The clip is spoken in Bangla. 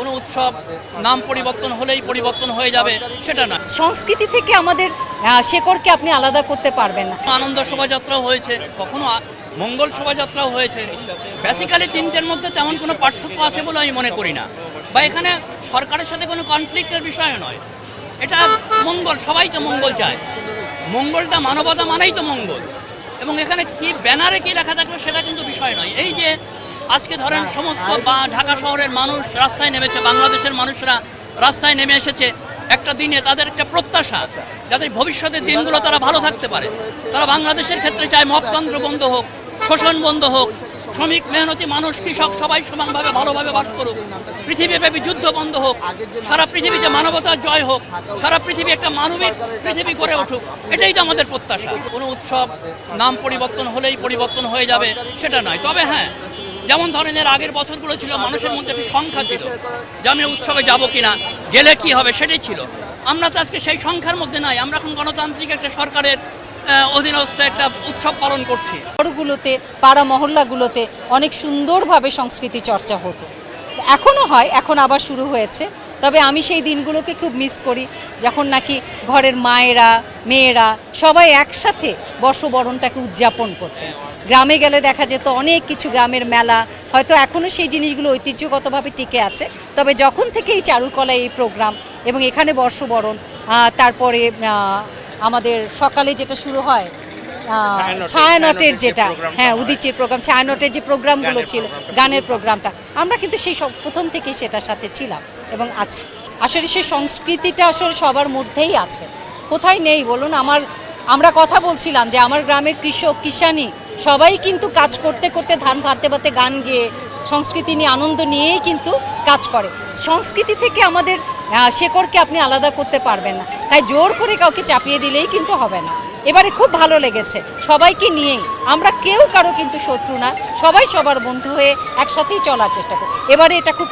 কোনো উৎসব নাম পরিবর্তন হলেই পরিবর্তন হয়ে যাবে সেটা না। সংস্কৃতি থেকে আমাদের শেকড়কে আপনি আলাদা করতে পারবেন না। আনন্দ শোভাযাত্রাও হয়েছে, কখনো মঙ্গল শোভাযাত্রাও হয়েছে। বেসিক্যালি তিনটের মধ্যে তেমন কোনো পার্থক্য আছে বলে আমি মনে করি না, বা এখানে সরকারের সাথে কোনো কনফ্লিক্টের বিষয় নয়। এটা মঙ্গল, সবাই তো মঙ্গল চায়। মঙ্গলটা মানবতা মানেই তো মঙ্গল, এবং এখানে কি ব্যানারে কি লেখা থাকলো সেটা কিন্তু বিষয় নয়। এই যে আজকে ধরেন সমস্ত বা ঢাকা শহরের মানুষ রাস্তায় নেমেছে, বাংলাদেশের মানুষরা রাস্তায় নেমে এসেছে একটা দিনে, তাদের একটা প্রত্যাশা যাতে ভবিষ্যতের দিনগুলো তারা ভালো থাকতে পারে। তারা বাংলাদেশের ক্ষেত্রে চায় মপতন্ত্র বন্ধ হোক, শোষণ বন্ধ হোক, শ্রমিক মেহনতি মানুষ কৃষক সবাই সমানভাবে ভালোভাবে বাস করুক, পৃথিবীব্যাপী যুদ্ধ বন্ধ হোক, সারা পৃথিবীতে মানবতার জয় হোক, সারা পৃথিবী একটা মানবিক পৃথিবী গড়ে উঠুক, এটাই তো আমাদের প্রত্যাশা। কোনো উৎসব নাম পরিবর্তন হলেই পরিবর্তন হয়ে যাবে সেটা নয়। তবে হ্যাঁ, যেমন ধরেন এর আগের বছরগুলো ছিল, মানুষের মধ্যে একটি সংখ্যা ছিল যে আমি উৎসবে যাব কিনা, গেলে কি হবে সেটাই ছিল। আমরা তো আজকে সেই সংখ্যার মধ্যে নাই। আমরা এখন গণতান্ত্রিক একটা সরকারের অধীনস্থ একটা উৎসব পালন করছি। শহরগুলোতে, পাড়া মহল্লাগুলোতে অনেক সুন্দরভাবে সংস্কৃতি চর্চা হতো, এখনও হয়, এখন আবার শুরু হয়েছে। তবে আমি সেই দিনগুলোকে খুব মিস করি, যখন নাকি ঘরের মায়েরা, মেয়েরা সবাই একসাথে বর্ষবরণটাকে উদযাপন করতেন। গ্রামে গেলে দেখা যেত অনেক কিছু, গ্রামের মেলা, হয়তো এখনও সেই জিনিসগুলো ঐতিহ্যগতভাবে টিকে আছে। তবে যখন থেকে এই চারুকলা, এই প্রোগ্রাম এবং এখানে বর্ষবরণ, তারপরে আমাদের সকালে যেটা শুরু হয় ছায়ানটের যেটা, হ্যাঁ উদীচির প্রোগ্রাম, ছায়ানটের যে প্রোগ্রামগুলো ছিল, গানের প্রোগ্রামটা, আমরা কিন্তু সেই সব প্রথম থেকেই সেটার সাথে ছিলাম এবং আছি। আসলে সেই সংস্কৃতিটা আসলে সবার মধ্যেই আছে, কোথায় নেই বলুন? আমরা কথা বলছিলাম যে আমার গ্রামের কৃষক, কিষানি সবাই কিন্তু কাজ করতে করতে, ধান ভাতে ভাতে গান গেয়ে, সংস্কৃতি নিয়ে আনন্দ নিয়েই কিন্তু কাজ করে। সংস্কৃতি থেকে আমাদের শেকড়কে আপনি আলাদা করতে পারবেন না, তাই জোর করে কাউকে চাপিয়ে দিলেই কিন্তু হবে না। এবারে খুব ভালো লেগেছে, সবাইকে নিয়েই, আমরা কেউ কারো কিন্তু শত্রু না, সবাই সবার বন্ধু হয়ে একসাথেই চলার চেষ্টা করি। এবারে এটা খুব